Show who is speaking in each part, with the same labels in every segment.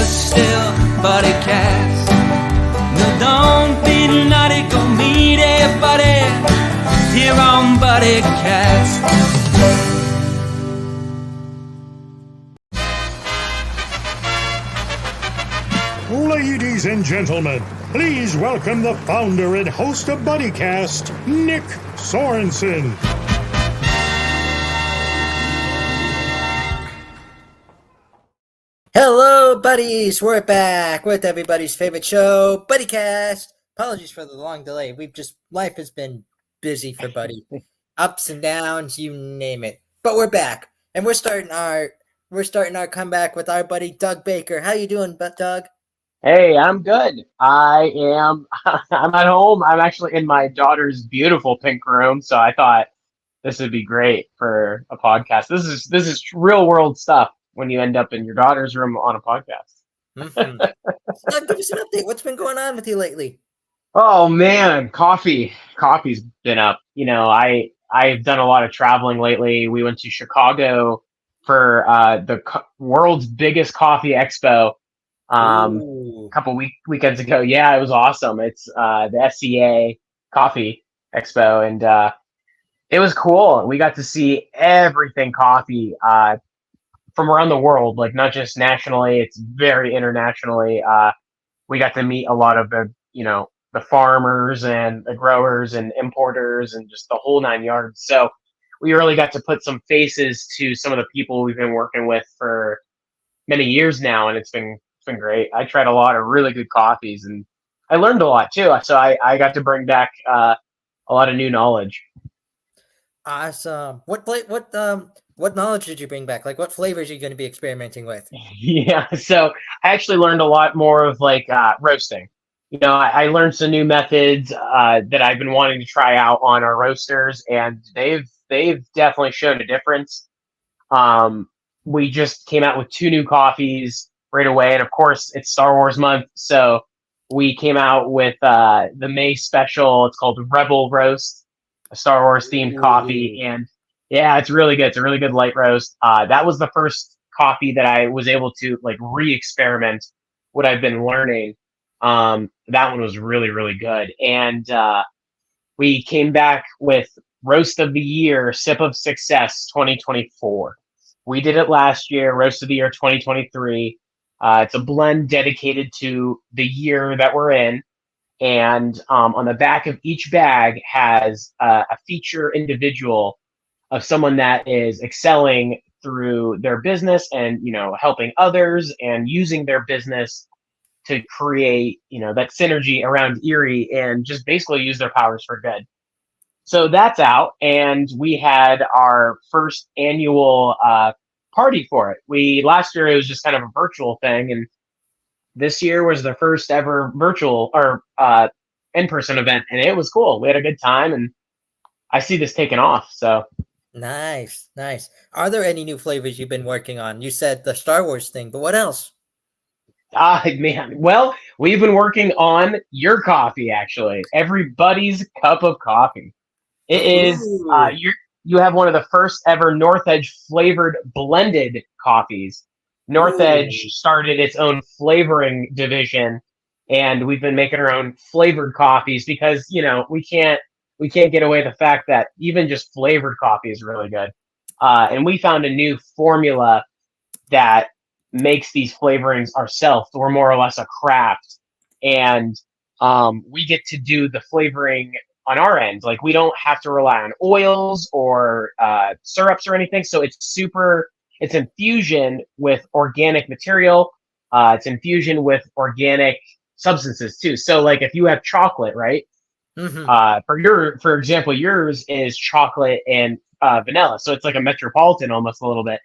Speaker 1: still Buddycast. No, don't be naughty, go meet a buddy here on Buddycast.
Speaker 2: Ladies and gentlemen, please welcome the founder and host of Buddycast, Nick Sorensen.
Speaker 3: Hello, buddies! We're back with everybody's favorite show, Buddycast. Apologies for the long delay. Life has been busy for Buddy. Ups and downs, you name it. But we're back, and we're starting our comeback with our buddy Doug Baker. How you doing, Doug?
Speaker 4: Hey, I'm good. I'm at home. I'm actually in my daughter's beautiful pink room, so I thought this would be great for a podcast. This is real world stuff when you end up in your daughter's room on a podcast.
Speaker 3: Mm-hmm. Doug, give us an update. What's been going on with you lately?
Speaker 4: Oh man, coffee's been up. You know, I've done a lot of traveling lately. We went to Chicago for the world's biggest coffee expo. A couple weekends ago. Yeah, it was awesome. It's the SCA Coffee Expo, and it was cool. We got to see everything coffee from around the world, like not just nationally, it's very internationally. We got to meet a lot of the farmers and the growers and importers and just the whole nine yards. So we really got to put some faces to some of the people we've been working with for many years now, and it's been great. I tried a lot of really good coffees, and I learned a lot too. So I got to bring back a lot of new knowledge.
Speaker 3: Awesome. What knowledge did you bring back? Like, what flavors are you going to be experimenting with?
Speaker 4: Yeah, so I actually learned a lot more of roasting. You know, I learned some new methods that I've been wanting to try out on our roasters, and they've definitely shown a difference. We just came out with 2 new coffees right away, and of course it's Star Wars month, so we came out with the May special. It's called Rebel Roast, a Star Wars themed coffee, and yeah, it's really good. It's a really good light roast. That was the first coffee that I was able to re-experiment what I've been learning. That one was really, really good, and we came back with Roast of the Year, Sip of Success 2024. We did it last year, Roast of the Year 2023. It's a blend dedicated to the year that we're in. And on the back of each bag has a feature individual of someone that is excelling through their business and, helping others and using their business to create, that synergy around Erie and just basically use their powers for good. So that's out. And we had our first annual party for it. Last year it was just kind of a virtual thing, and this year was the first ever virtual or in-person event, and it was cool. We had a good time, and I see this taking off. So
Speaker 3: nice. Are there any new flavors you've been working on? You said the Star Wars thing, but what else?
Speaker 4: Man, well, we've been working on your coffee, actually. Everybody's cup of coffee. It is you have one of the first ever North Edge flavored blended coffees. North Edge started its own flavoring division, and we've been making our own flavored coffees because, we can't get away the fact that even just flavored coffee is really good. And we found a new formula that makes these flavorings ourselves. We're more or less a craft, and we get to do the flavoring on our end. Like, we don't have to rely on oils or syrups or anything. So it's infusion with organic material. It's infusion with organic substances too. So if you have chocolate, right? Mm-hmm. For example, yours is chocolate and vanilla. So it's like a Metropolitan almost a little bit.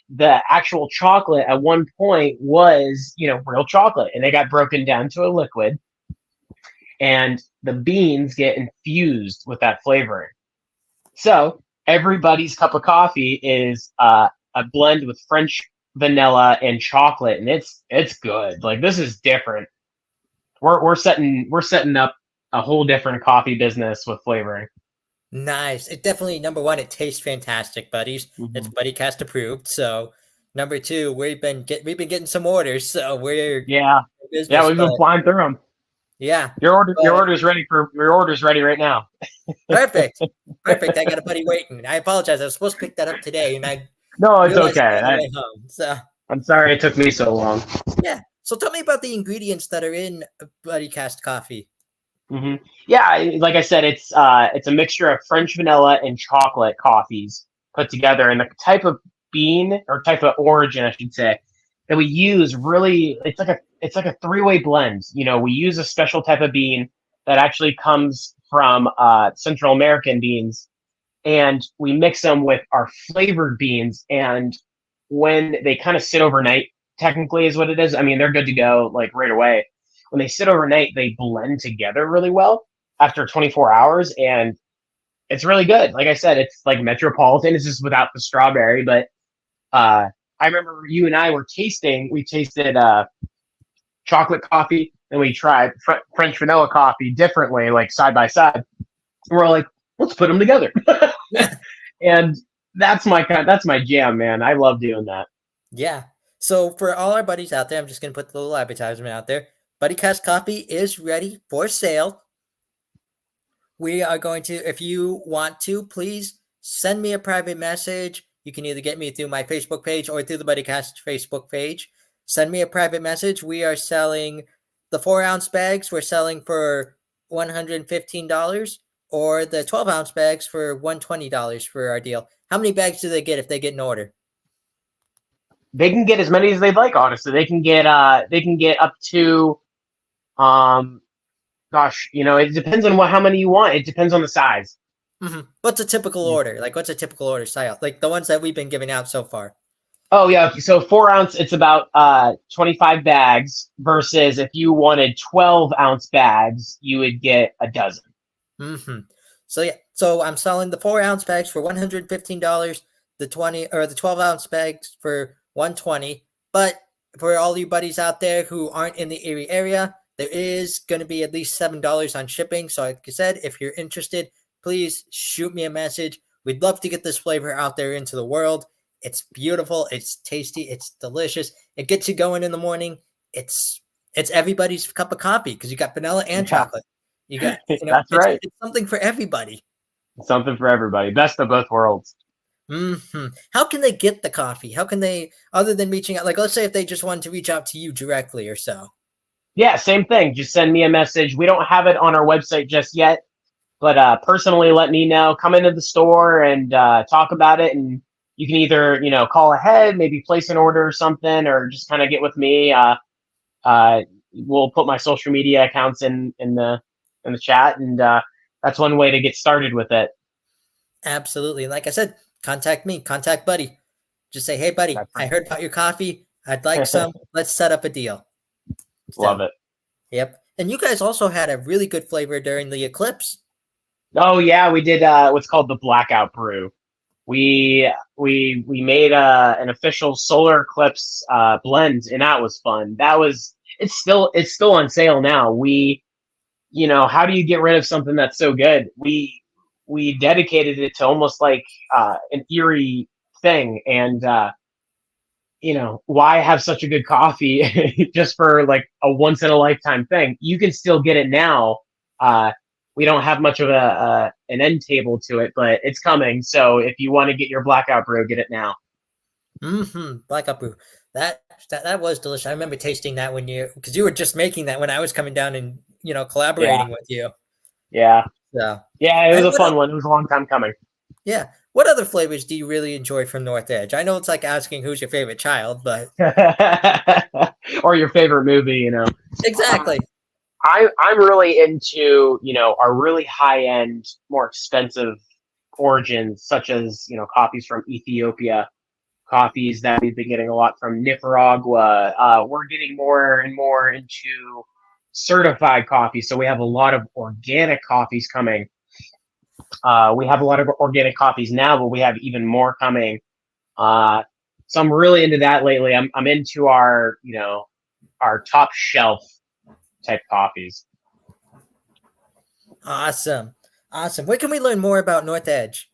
Speaker 4: The actual chocolate at one point was, real chocolate, and it got broken down to a liquid, and the beans get infused with that flavoring. So Everybody's cup of coffee is a blend with French vanilla and chocolate, and it's good. This is different. We're setting up a whole different coffee business with flavoring.
Speaker 3: Nice. It definitely, number one, it tastes fantastic, buddies. Mm-hmm. It's Buddycast approved, so Number two, we've been getting some orders, so we're
Speaker 4: Yeah,
Speaker 3: business,
Speaker 4: we've been flying through them.
Speaker 3: Yeah,
Speaker 4: Your order's ready right now.
Speaker 3: perfect. I got a buddy waiting. I apologize. I was supposed to pick that up today, and I
Speaker 4: No, it's
Speaker 3: realized
Speaker 4: okay.
Speaker 3: it on the way home. So
Speaker 4: I'm sorry it took me so long.
Speaker 3: yeah. So tell me about the ingredients that are in Buddycast coffee.
Speaker 4: Hmm. Yeah, like I said, it's a mixture of French vanilla and chocolate coffees put together, and the type of bean or type of origin, I should say, that we use really it's like a three-way blend. We use a special type of bean that actually comes from Central American beans, and we mix them with our flavored beans. And when they kind of sit overnight, technically is what it is. I mean, they're good to go like right away. When they sit overnight, they blend together really well after 24 hours, and it's really good. Like I said, it's like Metropolitan. It's just without the strawberry, but I remember you and I were we tasted chocolate coffee, and we tried French vanilla coffee differently, like side by side. And we're like, let's put them together. And that's my jam, man. I love doing that.
Speaker 3: Yeah. So for all our buddies out there, I'm just going to put the little advertisement out there. Buddycast coffee is ready for sale. We are going to, if you want to, please send me a private message. You can either get me through my Facebook page or through the Buddycast Facebook page. Send me a private message. We are selling the 4-ounce bags. We're selling for $115, or the 12-ounce bags for $120 for our deal. How many bags do they get if they get an order?
Speaker 4: They can get as many as they'd like, honestly. They can get up to it depends on how many you want. It depends on the size.
Speaker 3: Mm-hmm. What's a typical order? Like, what's a typical order style? Like the ones that we've been giving out so far.
Speaker 4: Oh yeah, so 4-ounce, it's about 25 bags, versus if you wanted 12-ounce bags, you would get a dozen.
Speaker 3: Mm-hmm. So yeah, so I'm selling the 4-ounce bags for $115, the 12-ounce bags for $120. But for all you buddies out there who aren't in the Erie area, there is going to be at least $7 on shipping. So like I said, if you're interested, please shoot me a message. We'd love to get this flavor out there into the world. It's beautiful. It's tasty. It's delicious. It gets you going in the morning. It's everybody's cup of coffee because you got vanilla and chocolate. You got,
Speaker 4: that's right.
Speaker 3: It's something for everybody.
Speaker 4: Something for everybody. Best of both worlds.
Speaker 3: Mm-hmm. How can they get the coffee? How can they, other than reaching out? Like, let's say if they just wanted to reach out to you directly or so.
Speaker 4: Yeah, same thing. Just send me a message. We don't have it on our website just yet, but personally, let me know. Come into the store and talk about it, and you can either call ahead, maybe place an order or something, or just kind of get with me. We'll put my social media accounts in the chat, and that's one way to get started with it.
Speaker 3: Absolutely. And like I said, contact me, contact Buddy. Just say, hey, Buddy, I heard about your coffee. I'd like some. Let's set up a deal.
Speaker 4: Love it.
Speaker 3: Yep. And you guys also had a really good flavor during the eclipse.
Speaker 4: Oh yeah, we did what's called the blackout brew. We made an official solar eclipse blend, and that was fun. It's still on sale now. How do you get rid of something that's so good? We dedicated it to almost like an eerie thing, and why have such a good coffee just for like a once in a lifetime thing? You can still get it now. We don't have much of an end table to it, but it's coming. So if you want to get your blackout brew, get it now.
Speaker 3: Mm-hmm. Blackout brew. That was delicious. I remember tasting that because you were just making that when I was coming down and collaborating with you.
Speaker 4: Yeah.
Speaker 3: So
Speaker 4: yeah, it was a fun one. It was a long time coming.
Speaker 3: Yeah. What other flavors do you really enjoy from North Edge? I know it's like asking who's your favorite child, but
Speaker 4: or your favorite movie,
Speaker 3: Exactly.
Speaker 4: I'm really into, our really high end, more expensive origins, such as, coffees from Ethiopia, coffees that we've been getting a lot from Nicaragua. We're getting more and more into certified coffee. So we have a lot of organic coffees coming. We have a lot of organic coffees now, but we have even more coming. So I'm really into that lately. I'm into our top shelf type coffees.
Speaker 3: Awesome. Where can we learn more about North Edge?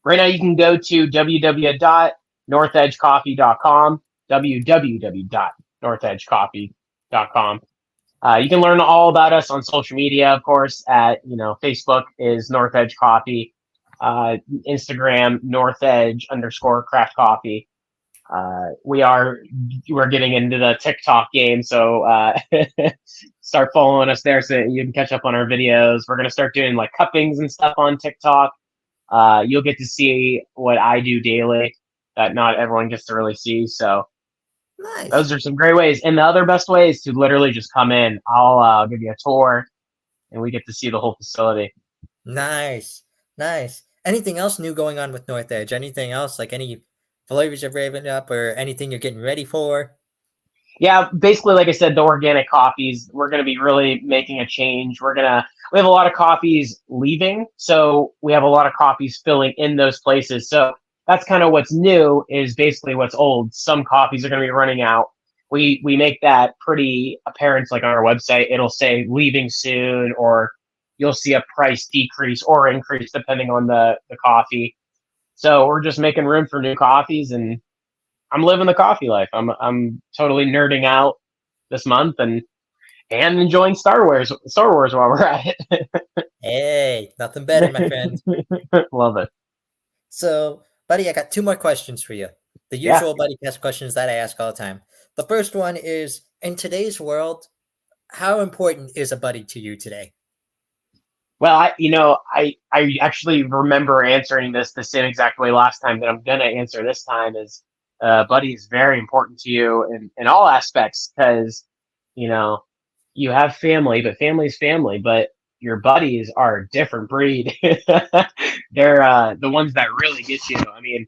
Speaker 4: Right now, you can go to www.everybuddy.com. northedgecoffee.com, www.northedgecoffee.com. You can learn all about us on social media, of course, at, Facebook is North Edge Coffee, Instagram, North Edge_craft coffee. We're getting into the TikTok game, so start following us there so you can catch up on our videos. We're going to start doing like cuppings and stuff on TikTok. You'll get to see what I do daily that not everyone gets to really see. So
Speaker 3: Nice.
Speaker 4: those are some great ways. And the other best way is to literally just come in. I'll give you a tour and we get to see the whole facility.
Speaker 3: Nice. Anything else new going on with North Edge? Anything else, like any flavors you're raving up or anything you're getting ready for?
Speaker 4: Yeah, basically, like I said, the organic coffees, we're going to be really making a change. We have a lot of coffees leaving, so we have a lot of coffees filling in those places. So that's kind of what's new is basically what's old. Some coffees are going to be running out. We make that pretty apparent, like on our website. It'll say leaving soon, or you'll see a price decrease or increase depending on the coffee. So we're just making room for new coffees, and I'm living the coffee life. I'm totally nerding out this month and enjoying Star Wars while we're at it.
Speaker 3: Hey, nothing better, my friend.
Speaker 4: Love it.
Speaker 3: So, buddy, I got 2 more questions for you. The usual Buddycast questions that I ask all the time. The first one is, in today's world, how important is a buddy to you today?
Speaker 4: Well, I actually remember answering this the same exact way last time that I'm gonna answer this time is buddy is very important to you in all aspects because, you have family, but family's family, but your buddies are a different breed. They're the ones that really get you. I mean,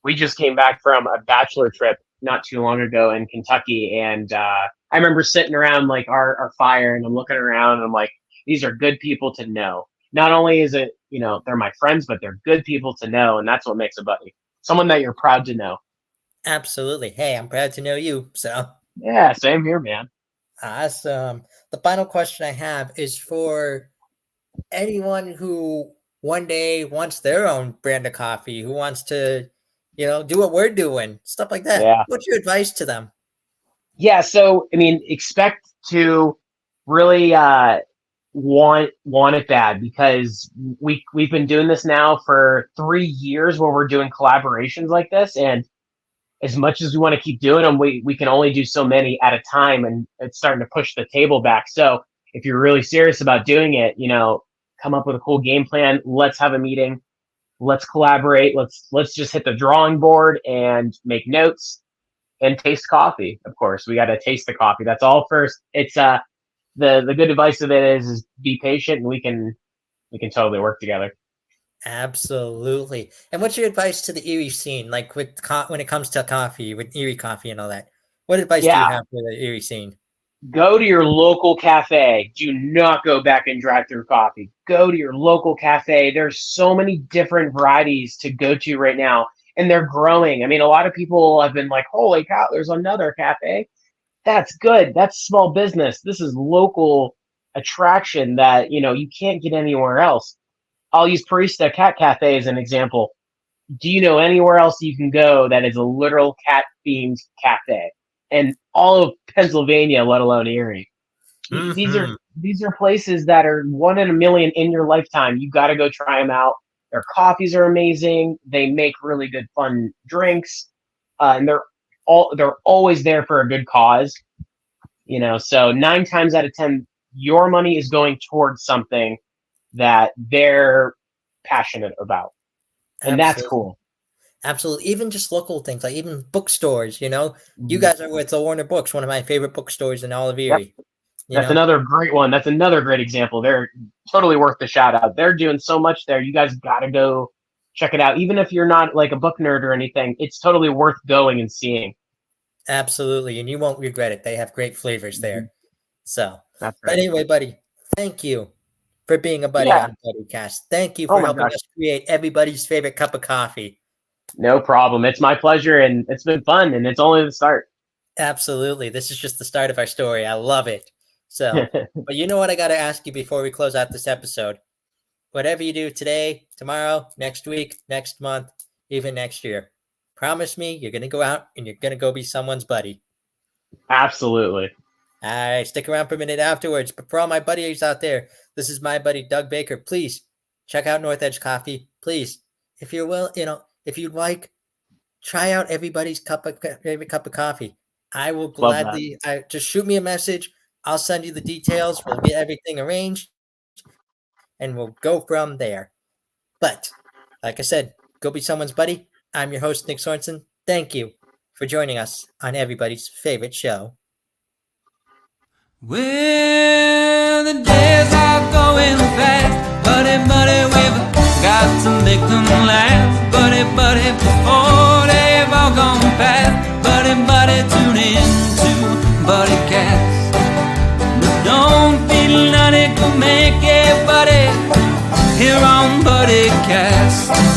Speaker 4: we just came back from a bachelor trip not too long ago in Kentucky, and I remember sitting around like our fire, and I'm looking around, and I'm like, these are good people to know. Not only is it, they're my friends, but they're good people to know, and that's what makes a buddy. Someone that you're proud to know.
Speaker 3: Absolutely. Hey, I'm proud to know you. So,
Speaker 4: yeah, same here, man.
Speaker 3: Awesome. The final question I have is for anyone who one day wants their own brand of coffee, who wants to, do what we're doing, stuff like that.
Speaker 4: Yeah.
Speaker 3: What's your advice to them?
Speaker 4: Yeah, so I mean, expect to really want it bad because we've been doing this now for 3 years where we're doing collaborations like this, and as much as we want to keep doing them, we can only do so many at a time, and it's starting to push the table back. So if you're really serious about doing it, come up with a cool game plan. Let's have a meeting. Let's collaborate. Let's just hit the drawing board and make notes and taste coffee. Of course, we got to taste the coffee. That's all first. It's the good advice of it is be patient, and we can totally work together.
Speaker 3: Absolutely. And what's your advice to the Erie scene, like when it comes to coffee, with Erie coffee and all that? What advice do you have for the Erie scene?
Speaker 4: Go to your local cafe. Do not go back and drive through coffee. Go to your local cafe. There's so many different varieties to go to right now, and they're growing. I mean, a lot of people have been like, holy cow, there's another cafe. That's good. That's small business. This is local attraction that, you can't get anywhere else. I'll use Barista Cat Cafe as an example. Do you know anywhere else you can go that is a literal cat-themed cafe? And all of Pennsylvania, let alone Erie.
Speaker 3: Mm-hmm.
Speaker 4: These are places that are 1 in a million in your lifetime. You got to go try them out. Their coffees are amazing. They make really good, fun drinks, and they're always there for a good cause. So 9 times out of 10, your money is going towards something that they're passionate about, and that's cool.
Speaker 3: Absolutely. Even just local things, like even bookstores, you guys are with the Warner Books, one of my favorite bookstores in all of Erie.
Speaker 4: Yep. That's another great one. That's another great example. They're totally worth the shout out. They're doing so much there. You guys got to go check it out. Even if you're not like a book nerd or anything, it's totally worth going and seeing.
Speaker 3: Absolutely. And you won't regret it. They have great flavors there. So,
Speaker 4: that's
Speaker 3: right. But anyway, buddy, thank you for being a buddy on Buddycast. Thank you for helping us create everybody's favorite cup of coffee.
Speaker 4: No problem. It's my pleasure, and it's been fun, and it's only the start.
Speaker 3: Absolutely. This is just the start of our story. I love it. So, but you know what I got to ask you before we close out this episode? Whatever you do today, tomorrow, next week, next month, even next year, Promise me you're going to go out and you're going to go be someone's buddy.
Speaker 4: Absolutely.
Speaker 3: All right, stick around for a minute afterwards. But for all my buddies out there, this is my buddy Doug Baker. Please check out North Edge Coffee. Please, if you're if you'd like, try out Everybody's favorite cup of coffee. I will gladly just shoot me a message. I'll send you the details. We'll get everything arranged, and we'll go from there. But like I said, go be someone's buddy. I'm your host, Nick Sorensen. Thank you for joining us on Everybody's favorite show.
Speaker 1: Well, the days are going fast. Buddy, we've got to make them last. Buddy, before they've all gone past. Buddy, tune in to Buddycast. No, don't be naughty, go make it, buddy, here on Buddycast.